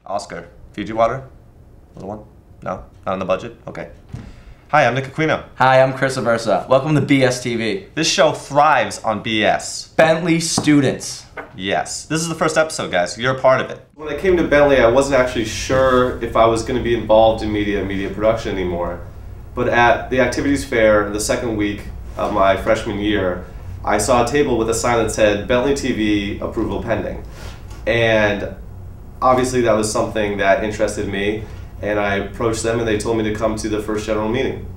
Oscar, Fiji water? Little one? No? Not on the budget? Okay. Hi, I'm Nick Aquino. Hi, I'm Chris Aversa. Welcome to BSTV. This show thrives on BS. Bentley Students. Yes. This is the first episode, guys. You're a part of it. When I came to Bentley, I wasn't actually sure if I was going to be involved in media production anymore. But at the activities fair, the second week of my freshman year, I saw a table with a sign that said Bentley TV approval pending. And obviously that was something that interested me, and I approached them and they told me to come to the first general meeting.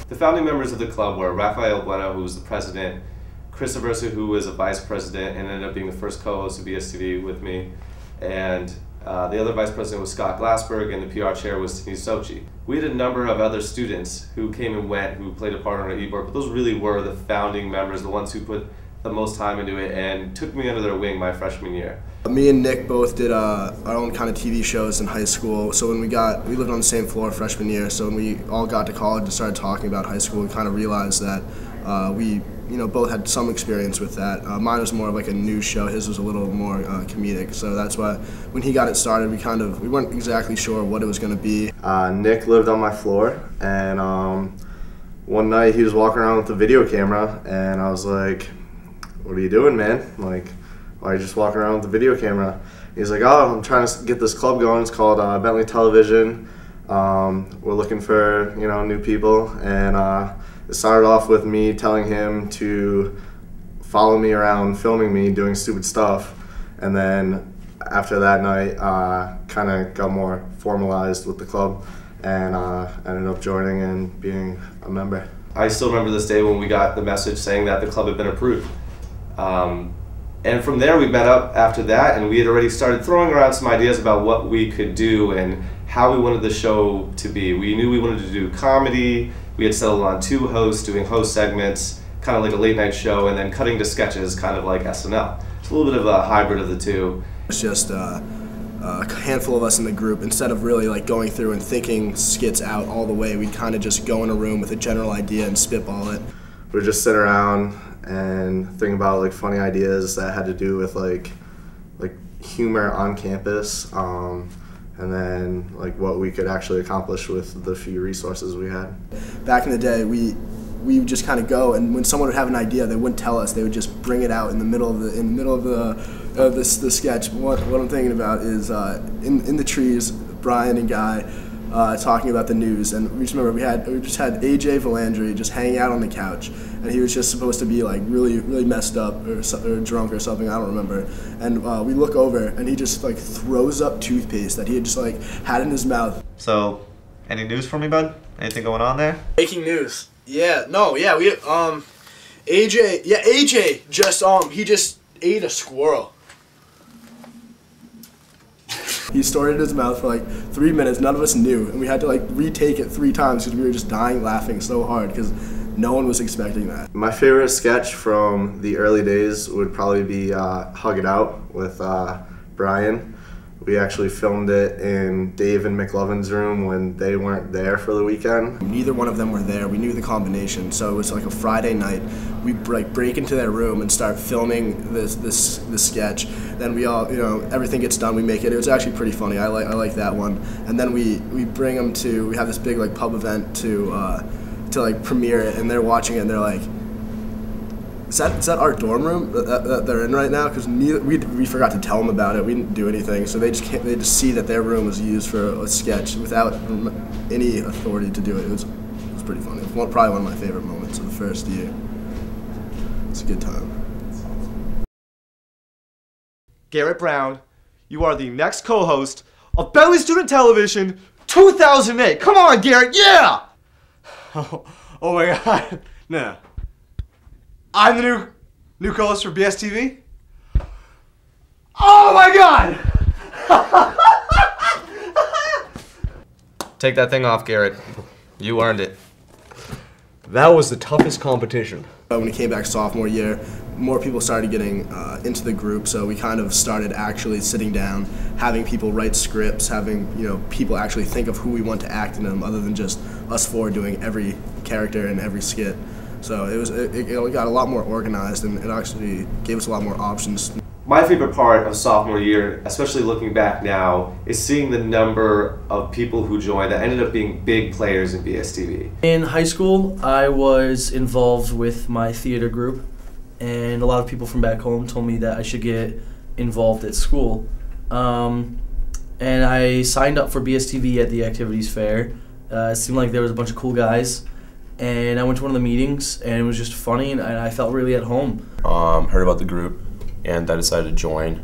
The founding members of the club were Rafael Bueno, who was the president, Chris Aversa, who was a vice president and ended up being the first co-host of BSTV with me, and the other vice president was Scott Glassberg, and the PR chair was Denise Sochi. We had a number of other students who came and went, who played a part on our e-board, but those really were the founding members, the ones who put the most time into it and took me under their wing my freshman year. Me and Nick both did our own kind of TV shows in high school. So when we lived on the same floor freshman year. So when we all got to college and started talking about high school, we kind of realized that we both had some experience with that. Mine was more of like a news show. His was a little more comedic. So that's why when he got it started, we weren't exactly sure what it was going to be. Nick lived on my floor, and one night he was walking around with a video camera, and I was like, "What are you doing, man? Like, why are you just walking around with the video camera?" He's like, "Oh, I'm trying to get this club going. It's called Bentley Television. We're looking for new people." And it started off with me telling him to follow me around, filming me doing stupid stuff, and then after that night, kind of got more formalized with the club, and ended up joining and being a member. I still remember this day when we got the message saying that the club had been approved. And from there we met up after that, and we had already started throwing around some ideas about what we could do and how we wanted the show to be. We knew we wanted to do comedy. We had settled on 2 hosts doing host segments, kind of like a late night show, and then cutting to sketches, kind of like SNL. It's a little bit of a hybrid of the two. It's just a handful of us in the group. Instead of really like going through and thinking skits out all the way, we'd kind of just go in a room with a general idea and spitball it. We'd just sit around and think about like funny ideas that had to do with like humor on campus, and then like what we could actually accomplish with the few resources we had. Back in the day, we would just kind of go, and when someone would have an idea, they wouldn't tell us. They would just bring it out in the middle of the sketch. What I'm thinking about is in the trees, Brian and Guy talking about the news, and we just remember we just had AJ Valandry just hanging out on the couch, and he was just supposed to be like really messed up or drunk or something, I don't remember. And we look over, and he just like throws up toothpaste that he had just like had in his mouth. So, any news for me, bud? Anything going on there? Breaking news. Yeah, we AJ just he just ate a squirrel. He stored it in his mouth for like 3 minutes. None of us knew, and we had to like retake it 3 times because we were just dying laughing so hard because no one was expecting that. My favorite sketch from the early days would probably be Hug It Out with Brian. We actually filmed it in Dave and McLovin's room when they weren't there for the weekend. Neither one of them were there. We knew the combination, so it was like a Friday night. We break into their room and start filming this sketch. Then we all, everything gets done. We make it. It was actually pretty funny. I like that one. And then we bring them to. We have this big like pub event to like premiere it, and they're watching it, and they're like, Is that our dorm room that they're in right now? Because we forgot to tell them about it. We didn't do anything, so they just see that their room was used for a sketch without any authority to do it. It was pretty funny. It was probably one of my favorite moments of the first year. It's a good time. Garrett Brown, you are the next co-host of Bentley Student Television 2008. Come on, Garrett, yeah! Oh my God, no. I'm the new co-host for BSTV? Oh my God! Take that thing off, Garrett. You earned it. That was the toughest competition. When we came back sophomore year, more people started getting into the group, so we kind of started actually sitting down, having people write scripts, having people actually think of who we want to act in them, other than just us 4 doing every character and every skit. So it got a lot more organized, and it actually gave us a lot more options. My favorite part of sophomore year, especially looking back now, is seeing the number of people who joined that ended up being big players in BSTV. In high school, I was involved with my theater group, and a lot of people from back home told me that I should get involved at school. And I signed up for BSTV at the activities fair. It seemed like there was a bunch of cool guys, and I went to one of the meetings, and it was just funny, and I felt really at home. Heard about the group, and I decided to join.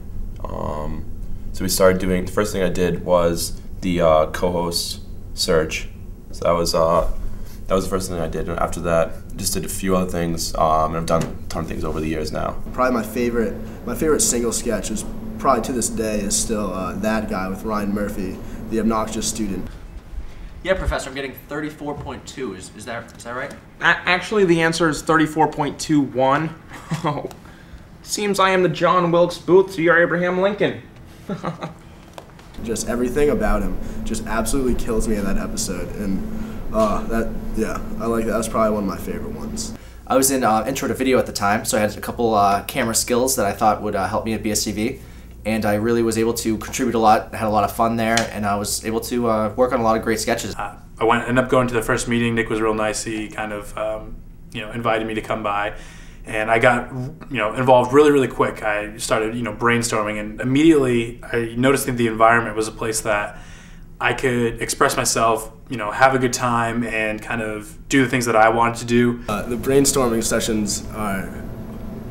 So we started doing, the first thing I did was the co-host search. So that was the first thing I did, and after that, just did a few other things, and I've done a ton of things over the years now. Probably my favorite single sketch is probably to this day is still That Guy with Ryan Murphy, the obnoxious student. Yeah, Professor, I'm getting 34.2. Is that right? Actually, the answer is 34.21. Oh, seems I am the John Wilkes Booth to your Abraham Lincoln. Just everything about him just absolutely kills me in that episode, and I like that. That's probably one of my favorite ones. I was in intro to video at the time, so I had a couple camera skills that I thought would help me at BSTV, and I really was able to contribute a lot. I had a lot of fun there, and I was able to work on a lot of great sketches. I ended up going to the first meeting. Nick was real nice. He kind of invited me to come by, and I got involved really quick. I started brainstorming, and immediately I noticed that the environment was a place that I could express myself, have a good time, and kind of do the things that I wanted to do. The brainstorming sessions are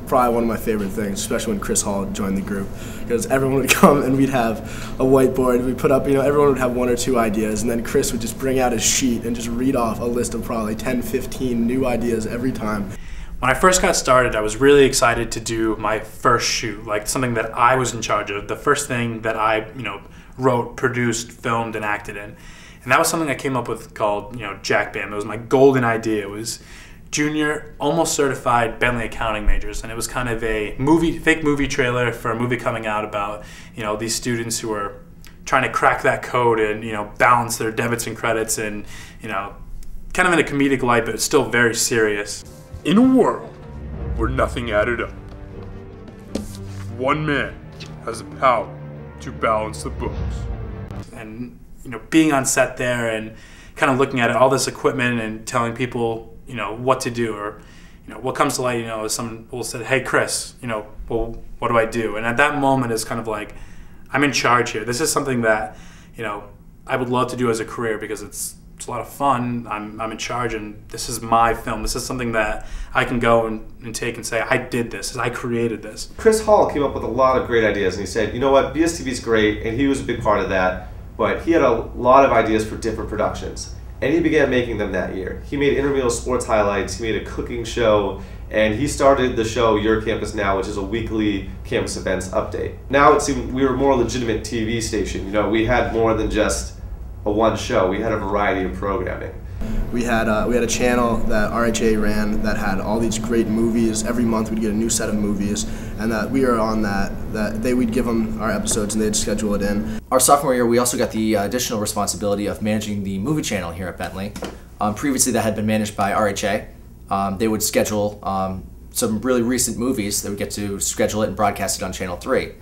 probably one of my favorite things, especially when Chris Hall joined the group, because everyone would come and we'd have a whiteboard. We'd put up, everyone would have one or two ideas, and then Chris would just bring out his sheet and just read off a list of probably 10, 15 new ideas every time. When I first got started, I was really excited to do my first shoot, like something that I was in charge of, the first thing that I, wrote, produced, filmed, and acted in. And that was something I came up with called, Jack Bam. It was my golden idea. It was junior, almost certified Bentley accounting majors, and it was kind of a fake movie trailer for a movie coming out about, these students who are trying to crack that code and, balance their debits and credits, and, kind of in a comedic light, but it's still very serious. In a world where nothing added up, one man has the power to balance the books. And being on set there and kind of looking at all this equipment and telling people what to do, or what comes to light, is someone will say, "Hey Chris, well, what do I do?" And at that moment it's kind of like, I'm in charge here. This is something that I would love to do as a career, because it's a lot of fun. I'm in charge, and this is my film. This is something that I can go and take and say, I did this, I created this. Chris Hall came up with a lot of great ideas, and he said, you know what, BSTV's great, and he was a big part of that, but he had a lot of ideas for different productions, and he began making them that year. He made intramural sports highlights, he made a cooking show, and he started the show Your Campus Now, which is a weekly campus events update. Now it seemed we were a more legitimate TV station. We had more than just a one show. We had a variety of programming. We had a channel that RHA ran that had all these great movies. Every month we'd get a new set of movies, and that we were on we'd give them our episodes and they'd schedule it in. Our sophomore year, we also got the additional responsibility of managing the movie channel here at Bentley. Previously, that had been managed by RHA. They would schedule some really recent movies. They would get to schedule it and broadcast it on Channel 3.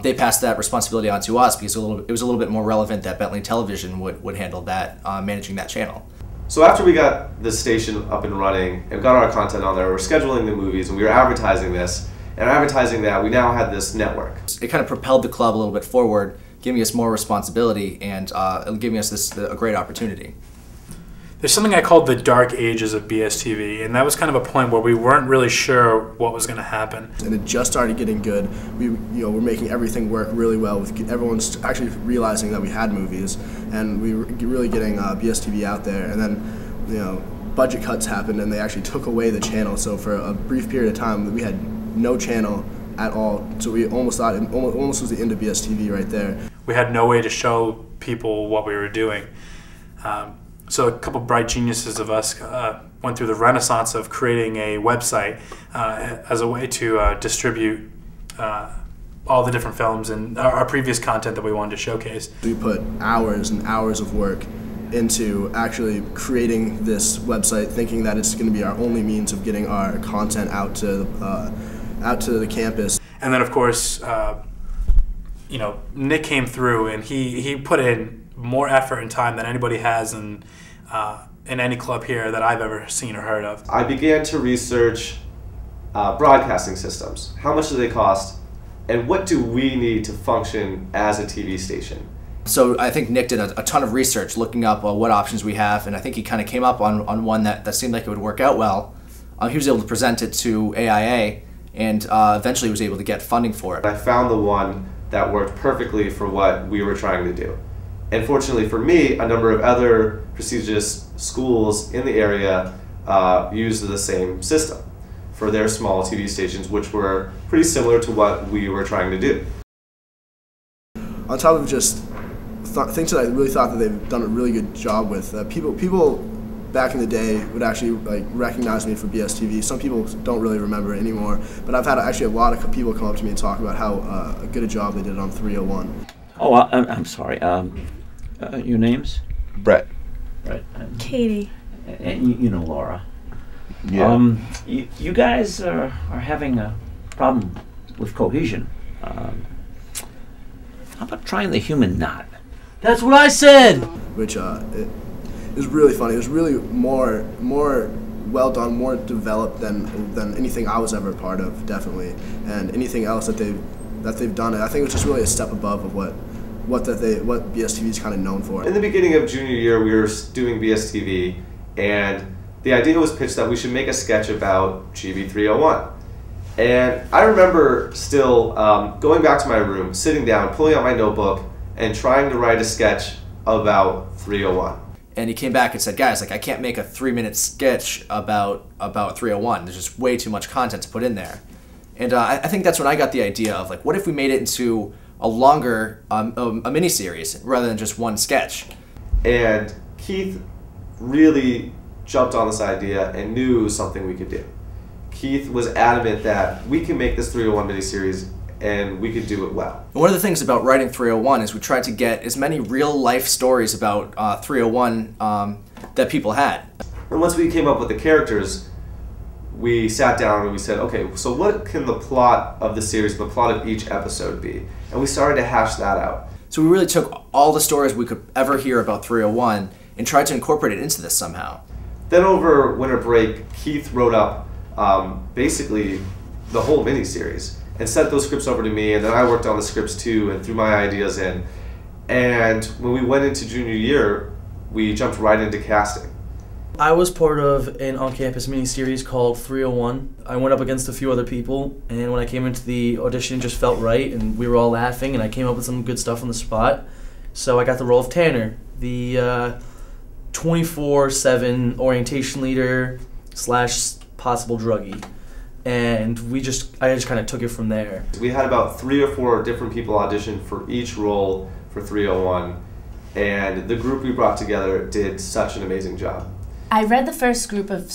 They passed that responsibility on to us because it was a little bit more relevant that Bentley Television would handle that, managing that channel. So after we got the station up and running and got our content on there, we're scheduling the movies and we were advertising this, and advertising that, we now had this network. It kind of propelled the club a little bit forward, giving us more responsibility and giving us a great opportunity. There's something I called the dark ages of BSTV, and that was kind of a point where we weren't really sure what was going to happen. And it just started getting good. We're making everything work really well. With everyone's actually realizing that we had movies, and we were really getting BSTV out there. And then, budget cuts happened, and they actually took away the channel. So for a brief period of time, we had no channel at all. So we almost thought it almost was the end of BSTV right there. We had no way to show people what we were doing. So a couple bright geniuses of us went through the renaissance of creating a website as a way to distribute all the different films and our previous content that we wanted to showcase. We put hours and hours of work into actually creating this website, thinking that it's going to be our only means of getting our content out to the campus. And then, of course, Nick came through, and he put in more effort and time than anybody has in any club here that I've ever seen or heard of. I began to research broadcasting systems. How much do they cost? And what do we need to function as a TV station? So I think Nick did a ton of research looking up what options we have, and I think he kind of came up on one that seemed like it would work out well. He was able to present it to AIA, and eventually was able to get funding for it. I found the one that worked perfectly for what we were trying to do. And fortunately for me, a number of other prestigious schools in the area used the same system for their small TV stations, which were pretty similar to what we were trying to do. On top of just things that I really thought that they've done a really good job with, people back in the day would actually recognize me for BSTV. Some people don't really remember it anymore, but I've had actually a lot of people come up to me and talk about how good a job they did on 301. Oh, I'm sorry. Your names? Brett. Right. Katie. And you know Laura. Yeah. You guys are having a problem with cohesion. How about trying the human knot? That's what I said! Which it was really funny. It was really more well done, more developed than anything I was ever a part of, definitely. And anything else that they've done, I think it was just really a step above of what BSTV is kind of known for. In the beginning of junior year, we were doing BSTV, and the idea was pitched that we should make a sketch about GB 301. And I remember still going back to my room, sitting down, pulling out my notebook, and trying to write a sketch about 301. And he came back and said, guys, I can't make a 3-minute sketch about 301. There's just way too much content to put in there. And I think that's when I got the idea of, what if we made it into a longer a mini-series rather than just one sketch? And Keith really jumped on this idea and knew it was something we could do. Keith was adamant that we can make this 301 miniseries and we could do it well. One of the things about writing 301 is we tried to get as many real-life stories about 301 that people had. And once we came up with the characters, we sat down and we said, okay, so what can the plot of the series, the plot of each episode be? And we started to hash that out. So we really took all the stories we could ever hear about 301 and tried to incorporate it into this somehow. Then over winter break, Keith wrote up basically the whole miniseries and sent those scripts over to me, and then I worked on the scripts too and threw my ideas in. And when we went into junior year, we jumped right into casting. I was part of an on-campus miniseries called 301. I went up against a few other people, and when I came into the audition, it just felt right, and we were all laughing, and I came up with some good stuff on the spot. So I got the role of Tanner, the 24/7 orientation leader / possible druggie. And I just kind of took it from there. We had about 3 or 4 different people audition for each role for 301, and the group we brought together did such an amazing job. I read the first group of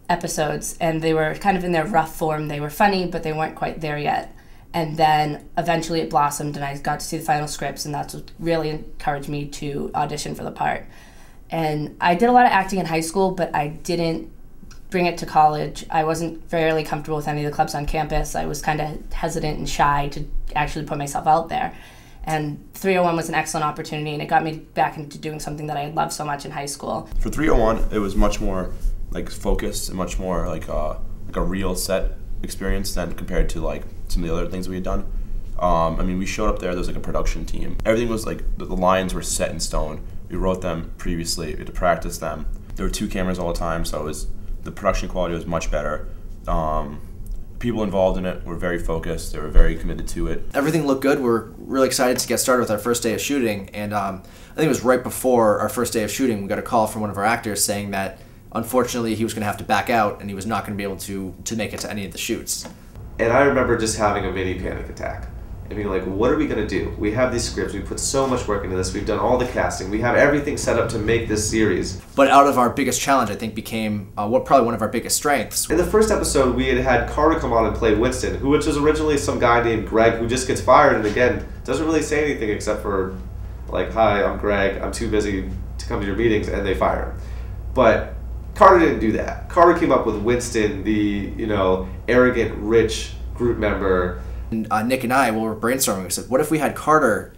episodes, and they were kind of in their rough form. They were funny, but they weren't quite there yet. And then eventually it blossomed, and I got to see the final scripts, and that's what really encouraged me to audition for the part. And I did a lot of acting in high school, but I didn't bring it to college. I wasn't fairly comfortable with any of the clubs on campus. I was kind of hesitant and shy to actually put myself out there. And 301 was an excellent opportunity, and it got me back into doing something that I loved so much in high school. For 301, it was much more focused and much more like a real set experience than compared to some of the other things we had done. I mean, we showed up there was a production team. Everything was the lines were set in stone. We wrote them previously. We had to practice them. There were 2 cameras all the time, so the production quality was much better. People involved in it were very focused. They were very committed to it. Everything looked good. We're really excited to get started with our first day of shooting, and I think it was right before our first day of shooting we got a call from one of our actors saying that unfortunately he was going to have to back out and he was not going to be able to make it to any of the shoots. And I remember just having a mini panic attack. I mean, what are we going to do? We have these scripts, we put so much work into this, we've done all the casting, we have everything set up to make this series. But out of our biggest challenge, I think, became probably one of our biggest strengths. In the first episode, we had Carter come on and play Winston, which was originally some guy named Greg who just gets fired and again, doesn't really say anything except for, hi, I'm Greg, I'm too busy to come to your meetings, and they fire him. But Carter didn't do that. Carter came up with Winston, the arrogant, rich group member And, Nick and I, while we were brainstorming, we said, what if we had Carter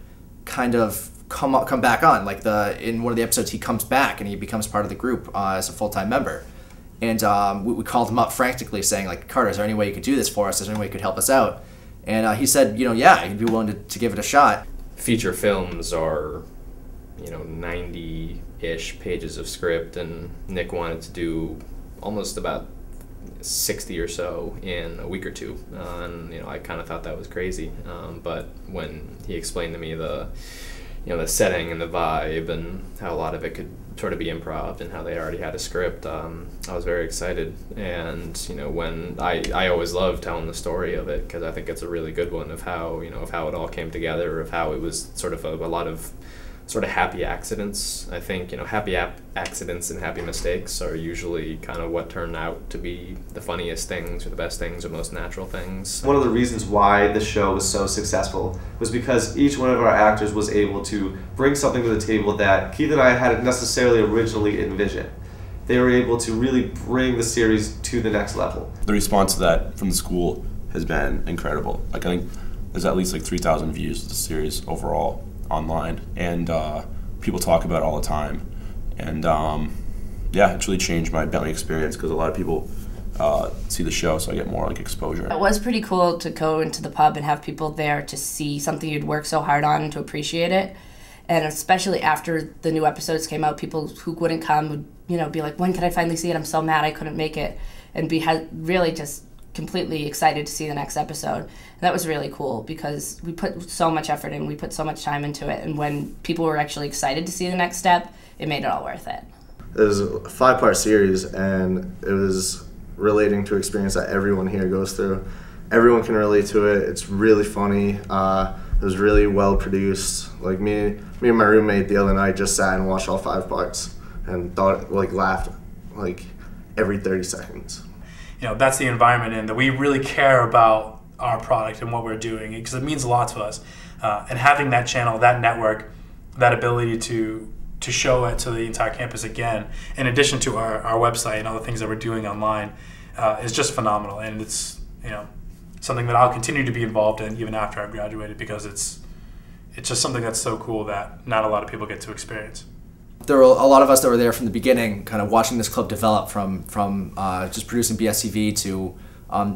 kind of come back on? Like in one of the episodes, he comes back and he becomes part of the group as a full-time member. And we called him up frantically saying, like, Carter, is there any way you could do this for us? Is there any way you could help us out? And he said, yeah, he'd be willing to give it a shot. Feature films are, 90-ish pages of script, and Nick wanted to do almost about 60 or so in a week or two. And, I kind of thought that was crazy. But when he explained to me the setting and the vibe and how a lot of it could sort of be improv and how they already had a script, I was very excited. And when I always love telling the story of it, because I think it's a really good one of how of how it all came together, of how it was sort of a lot of sort of happy accidents. I think happy accidents and happy mistakes are usually kind of what turn out to be the funniest things or the best things or most natural things. One of the reasons why the show was so successful was because each one of our actors was able to bring something to the table that Keith and I hadn't necessarily originally envisioned. They were able to really bring the series to the next level. The response to that from the school has been incredible. Like, I think there's at least like 3,000 views of the series overall online, and people talk about it all the time. And yeah, it's really changed my Bentley experience because a lot of people see the show, so I get more like exposure. It was pretty cool to go into the pub and have people there to see something you'd worked so hard on and to appreciate it. And especially after the new episodes came out, people who wouldn't come would be like, when can I finally see it? I'm so mad I couldn't make it. And be really just completely excited to see the next episode. And that was really cool because we put so much effort in, we put so much time into it, and when people were actually excited to see the next step, it made it all worth it. It was a 5-part series, and it was relating to experience that everyone here goes through. Everyone can relate to it. It's really funny. It was really well produced. Like me and my roommate the other night just sat and watched all 5 parts and laughed like every 30 seconds. That's the environment in that we really care about our product and what we're doing, because it means a lot to us. And having that channel, that network, that ability to show it to the entire campus again, in addition to our website and all the things that we're doing online, is just phenomenal. And it's something that I'll continue to be involved in even after I've graduated, because it's just something that's so cool that not a lot of people get to experience. There were a lot of us that were there from the beginning, kind of watching this club develop from just producing BSTV to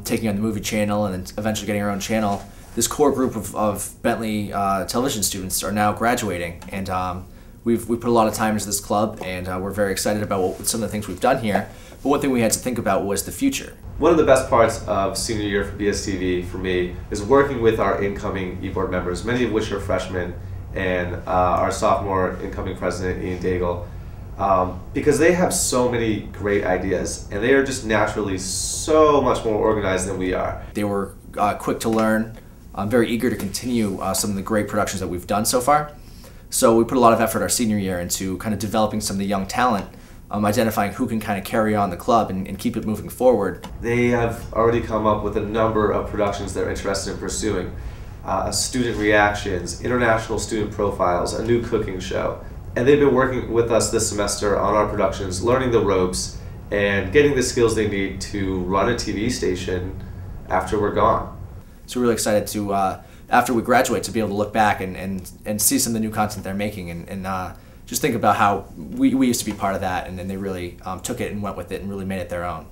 taking on the movie channel and then eventually getting our own channel. This core group of Bentley television students are now graduating, and we put a lot of time into this club, and we're very excited about some of the things we've done here. But one thing we had to think about was the future. One of the best parts of senior year for BSTV for me is working with our incoming e-board members, many of which are freshmen, and our sophomore incoming president, Ian Daigle, because they have so many great ideas, and they are just naturally so much more organized than we are. They were quick to learn, very eager to continue some of the great productions that we've done so far. So we put a lot of effort our senior year into kind of developing some of the young talent, identifying who can kind of carry on the club and keep it moving forward. They have already come up with a number of productions they're interested in pursuing. Student reactions, international student profiles, a new cooking show. And they've been working with us this semester on our productions, learning the ropes and getting the skills they need to run a TV station after we're gone. So we're really excited to, after we graduate, to be able to look back and see some of the new content they're making and just think about how we used to be part of that, and then they really took it and went with it and really made it their own.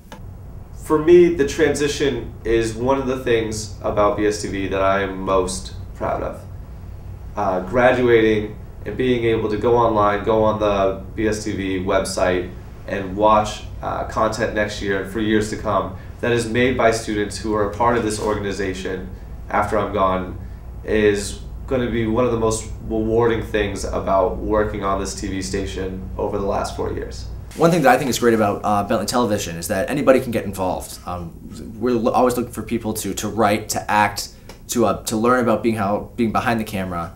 For me, the transition is one of the things about BSTV that I am most proud of. Graduating and being able to go online, go on the BSTV website and watch content next year and for years to come that is made by students who are a part of this organization after I'm gone is going to be one of the most rewarding things about working on this TV station over the last 4 years. One thing that I think is great about Bentley Television is that anybody can get involved. We're always looking for people to write, to act, to learn about being behind the camera.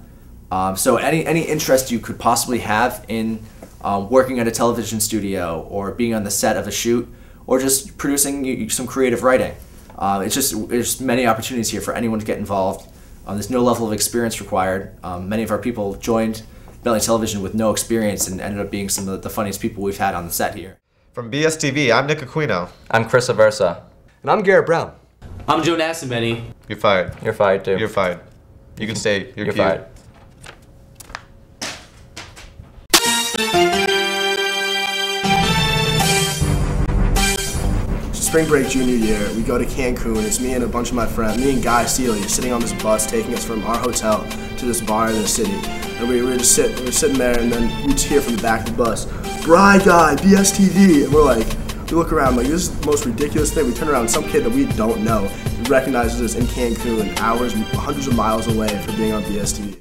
So any interest you could possibly have in working at a television studio or being on the set of a shoot or just producing some creative writing. There's many opportunities here for anyone to get involved. There's no level of experience required. Many of our people joined Bentley Television with no experience and ended up being some of the funniest people we've had on the set here. From BSTV, I'm Nick Aquino. I'm Chris Aversa. And I'm Garrett Brown. I'm Joe Nascimenti. You're fired. You're fired too. You're fired. You can stay. You're cute. fired. Spring break junior year, we go to Cancun. It's me and a bunch of my friends, me and Guy Seeley, sitting on this bus taking us from our hotel to this bar in the city. And we were sitting there, and then we just hear from the back of the bus, "Bri Guy, BSTV," and we're like, we look around like, this is the most ridiculous thing. We turn around, some kid that we don't know recognizes us in Cancun, hours, hundreds of miles away for being on BSTV.